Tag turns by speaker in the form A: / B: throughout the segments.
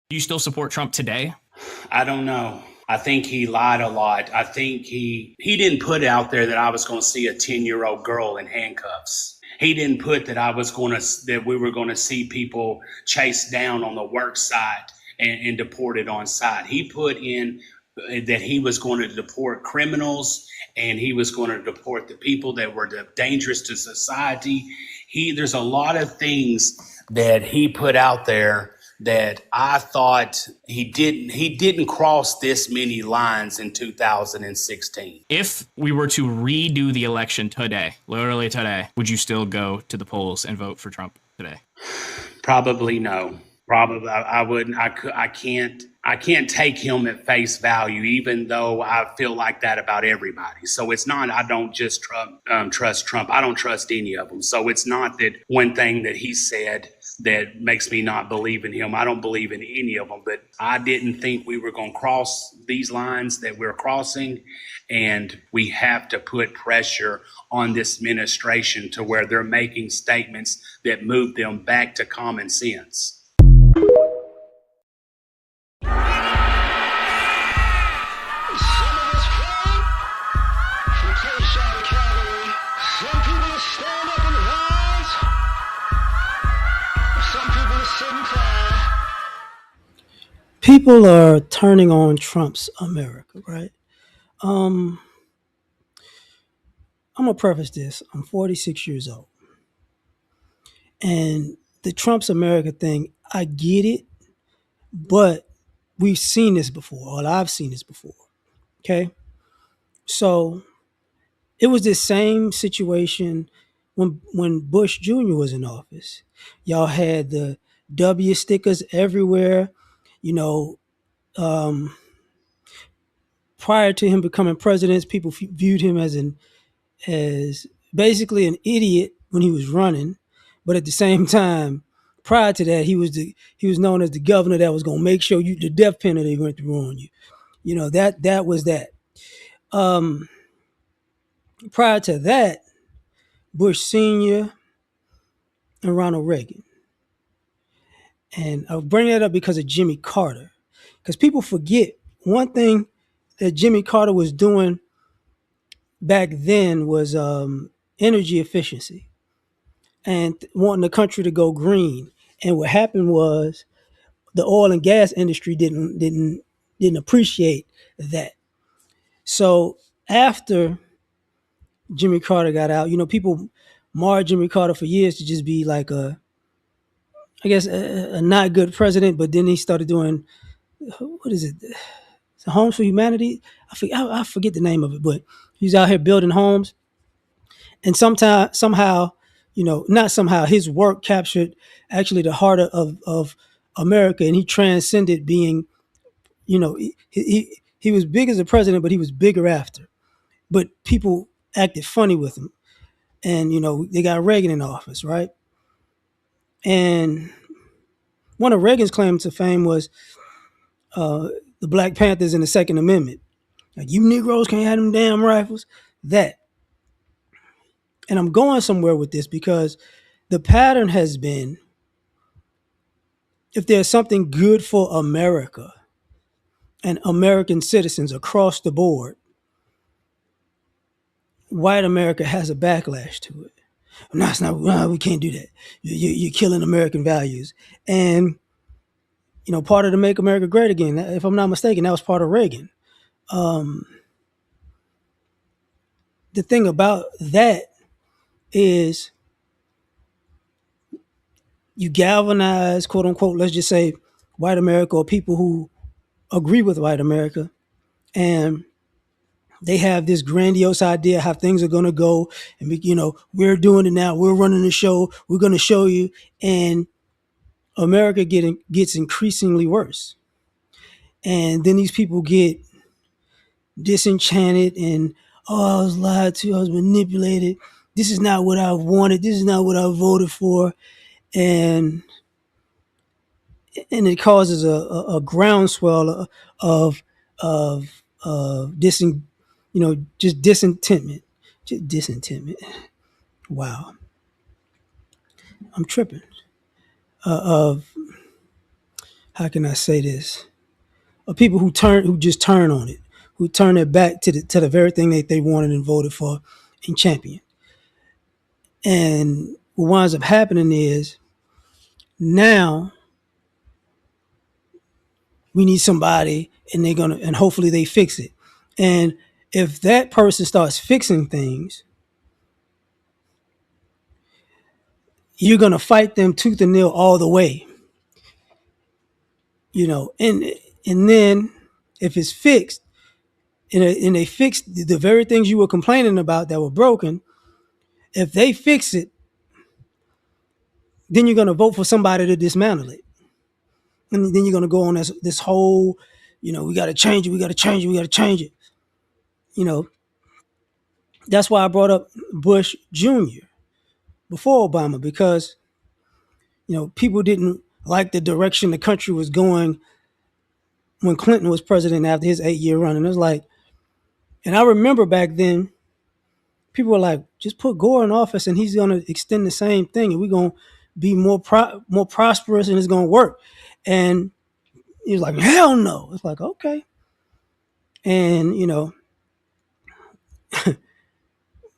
A: Do you still support Trump today?
B: I don't know. I think he lied a lot. I think he didn't put out there that I was going to see a 10-year-old girl in handcuffs. He didn't put that we were going to see people chased down on the work site and deported on site. He put in that he was going to deport criminals and he was going to deport the people that were dangerous to society. There's a lot of things that he put out there that I thought he didn't cross this many lines in 2016.
A: If we were to redo the election today, literally today, would you still go to the polls and vote for Trump today?
B: Probably no. Probably I wouldn't. I can't take him at face value, even though I feel like that about everybody. So it's not. I don't just trust Trump. I don't trust any of them. So it's not that one thing that he said that makes me not believe in him. I don't believe in any of them. But I didn't think we were going to cross these lines that we're crossing, and we have to put pressure on this administration to where they're making statements that move them back to common sense.
C: People are turning on Trump's America, right? Um, I'm gonna preface this. I'm 46 years old, and the Trump's America thing, I get it, but we've seen this before. Or I've seen this before. Okay, so it was the same situation when Bush Jr. was in office. Y'all had the W stickers everywhere. You know, um, prior to him becoming president, people viewed him as basically an idiot when he was running, but at the same time, prior to that, he was known as the governor that was going to make sure the death penalty went through on you. You know that was that. Um, Prior to that, Bush Senior and Ronald Reagan, and I'll bring that up because of Jimmy Carter, because people forget one thing that Jimmy Carter was doing back then was energy efficiency and wanting the country to go green. And what happened was the oil and gas industry didn't appreciate that. So after Jimmy Carter got out, people marred Jimmy Carter for years to just be like I guess, a not good president. But then he started doing, what is it? It's Homes for Humanity. I forget the name of it, but he's out here building homes. And somehow, not somehow, his work captured actually the heart of America, and he transcended being, he was big as a president, but he was bigger after. But people acted funny with him, and they got Reagan in office, right? And one of Reagan's claims to fame was the Black Panthers and the Second Amendment. Like, you Negroes can't have them damn rifles. That. And I'm going somewhere with this because the pattern has been, if there's something good for America and American citizens across the board, white America has a backlash to it. No, it's not. No, we can't do that. You're killing American values. And part of the Make America Great Again, if I'm not mistaken, that was part of Reagan. Um, the thing about that is you galvanize, quote unquote, let's just say white America or people who agree with white America, and they have this grandiose idea how things are going to go, and we're doing it now, we're running the show, we're going to show you, and America gets increasingly worse, and then these people get disenchanted and, oh, I was lied to, I was manipulated, this is not what I wanted, this is not what I voted for, and it causes a groundswell of just discontentment, just discontentment. Wow, I'm tripping. Of how can I say this? People who just turn on it, who turn their back to the very thing that they wanted and voted for and championed. And what winds up happening is now we need somebody, and hopefully they fix it. And if that person starts fixing things, you're gonna fight them tooth and nail all the way, and then if it's fixed, and they fix the very things you were complaining about that were broken, if they fix it, then you're going to vote for somebody to dismantle it. And then you're going to go on this whole, we got to change it, we got to change it, we got to change it. That's why I brought up Bush Jr. before Obama, because, people didn't like the direction the country was going when Clinton was president after his 8-year run. And it was like, and I remember back then, people were like, just put Gore in office and he's going to extend the same thing, and we're going to be more prosperous, and it's going to work. And he was like, hell no. It's like, okay. And,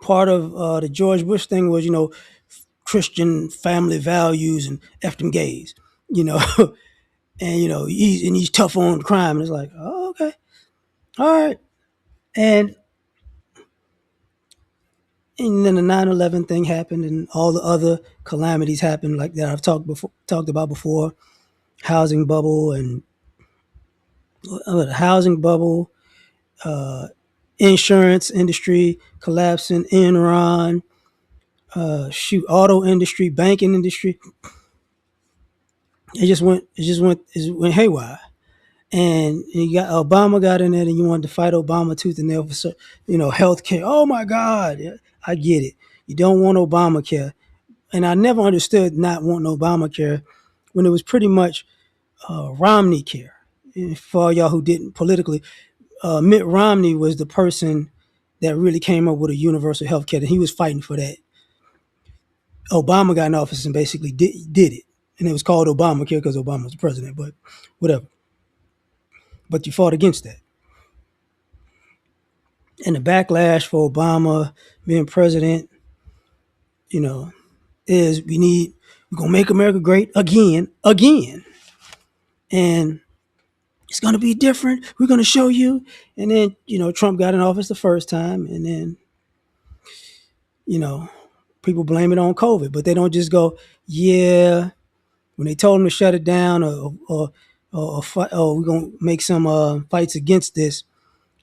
C: part of the George Bush thing was, Christian family values and F them gays, and, he's tough on crime. And it's like, oh, okay. All right. And then the 9/11 thing happened, and all the other calamities happened, like that I've talked about before. Housing bubble and housing bubble, insurance industry collapsing, Enron, auto industry, banking industry. It went haywire. And Obama got in there, and you wanted to fight Obama tooth and nail for, healthcare. Oh my God, I get it. You don't want Obamacare, and I never understood not wanting Obamacare when it was pretty much Romney care. For all y'all who didn't politically, Mitt Romney was the person that really came up with a universal health care, and he was fighting for that. Obama got in office and basically did it, and it was called Obamacare because Obama was the president, but whatever. But you fought against that. And the backlash for Obama being president, is we're going to make America great again. And it's going to be different. We're going to show you. And then, Trump got in office the first time, and then, people blame it on COVID, but they don't just go, yeah, when they told him to shut it down or we're going to make some fights against this.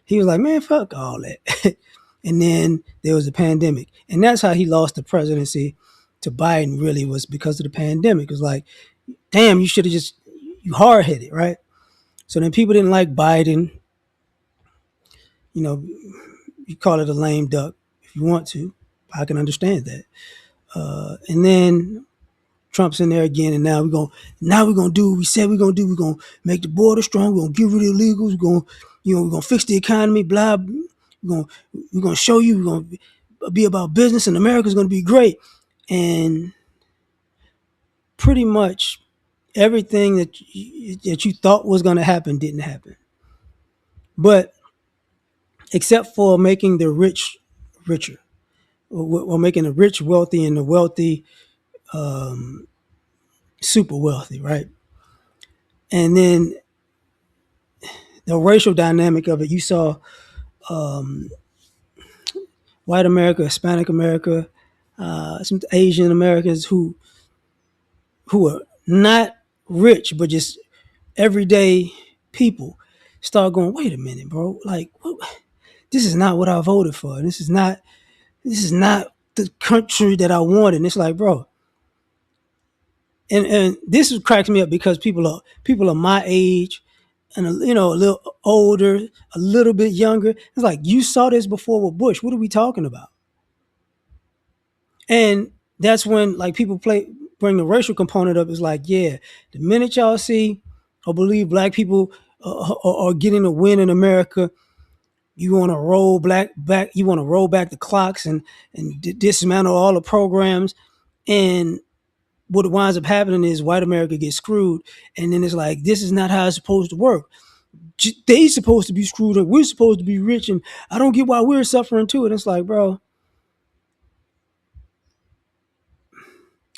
C: He was like, man, fuck all that. And then there was the pandemic. And that's how he lost the presidency to Biden, really, was because of the pandemic. It was like, damn, you should have you hard-headed, right? So then people didn't like Biden. You call it a lame duck if you want to. I can understand that. And then Trump's in there again, and now we're gonna do what we said we're gonna do. We're gonna make the border strong. We're gonna get rid of illegals. We're gonna fix the economy. Blah. We're gonna show you. We're gonna be about business, and America's gonna be great. And pretty much everything that you thought was gonna happen didn't happen. But except for making the rich richer, or making the rich wealthy and the wealthy super wealthy, right? And then the racial dynamic of it, you saw white America, Hispanic America, some Asian Americans who are not rich, but just everyday people start going, wait a minute, bro, like, what? This is not what I voted for. This is not the country that I wanted. And it's like, bro, and this cracks me up because people are my age and a little older, a little bit younger. It's like, you saw this before with Bush. What are we talking about? And that's when, like, people bring the racial component up. It's like, yeah, the minute y'all see or believe black people are getting a win in America, you want to roll back. You want to roll back the clocks and dismantle all the programs. And what winds up happening is white America gets screwed, and then it's like this is not how it's supposed to work. They supposed to be screwed and we're supposed to be rich, and I don't get why we're suffering too. And it's like, bro,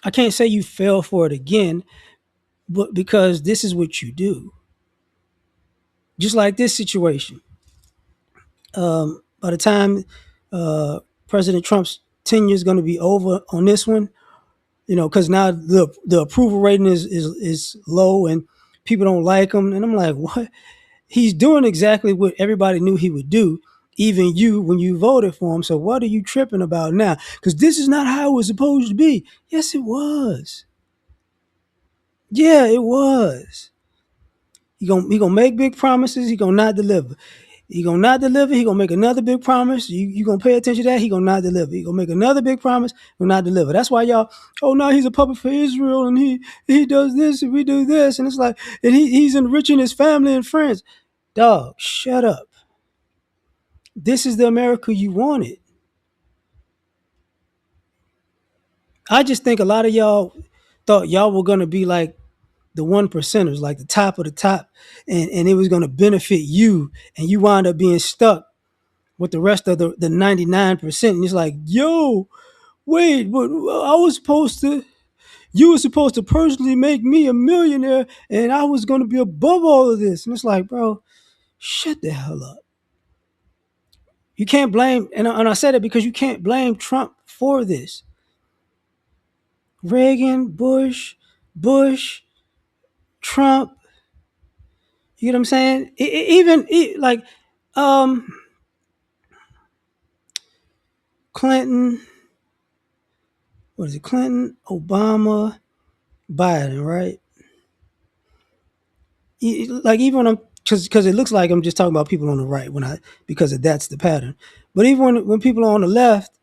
C: I can't say you fell for it again, but because this is what you do. Just like this situation. By the time President Trump's tenure is going to be over on this one, because now the approval rating is low and people don't like him, and I'm like, what? He's doing exactly what everybody knew he would do, even you when you voted for him. So what are you tripping about now? Because this is not how it was supposed to be. Yes, it was. Yeah, it was. He gonna make big promises. He gonna not deliver. He gonna not deliver. He gonna make another big promise. You gonna pay attention to that. He gonna not deliver. He gonna make another big promise. He gonna not deliver. That's why y'all. Oh no, he's a puppet for Israel, and he does this, and we do this, and it's like, and he's enriching his family and friends. Dog, shut up. This is the America you wanted. I just think a lot of y'all thought y'all were gonna be like the one percenters, like the top of the top, and it was gonna benefit you, and you wound up being stuck with the rest of the 99%. And it's like, yo, wait, but you were supposed to personally make me a millionaire, and I was gonna be above all of this. And it's like, bro, shut the hell up. You can't blame, and I said it because you can't blame Trump for this. Reagan, Bush, Trump. You know what I'm saying? Like Clinton. What is it? Clinton, Obama, Biden, right? Like even when I'm because it looks like I'm just talking about people on the right because that's the pattern. But even when people are on the left,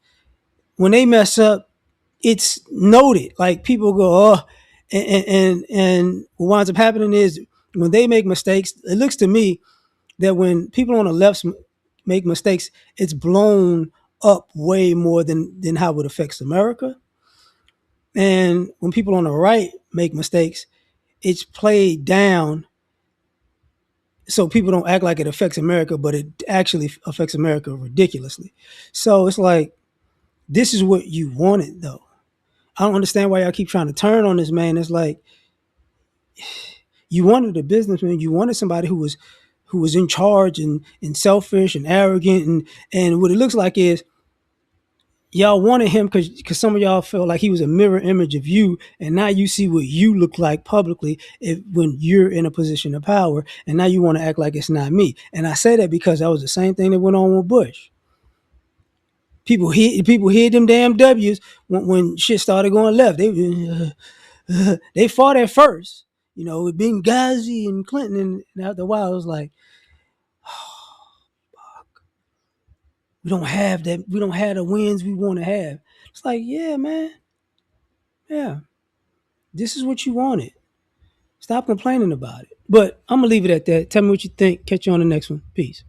C: when they mess up, it's noted. Like people go, oh, and what winds up happening is when they make mistakes, it looks to me that when people on the left make mistakes, it's blown up way more than how it affects America. And when people on the right make mistakes, it's played down so people don't act like it affects America, but it actually affects America ridiculously. So it's like, this is what you wanted, though. I don't understand why y'all keep trying to turn on this man. It's like, you wanted a businessman. You wanted somebody who was in charge and selfish and arrogant. And what it looks like is y'all wanted him because some of y'all felt like he was a mirror image of you, and now you see what you look like publicly when you're in a position of power, and now you want to act like it's not me. And I say that because that was the same thing that went on with Bush. People hid them damn W's when shit started going left. They fought at first, with Benghazi and Clinton, and after a while it was like, we don't have that. We don't have the wins we want to have. It's like, yeah, man. Yeah. This is what you wanted. Stop complaining about it. But I'm going to leave it at that. Tell me what you think. Catch you on the next one. Peace.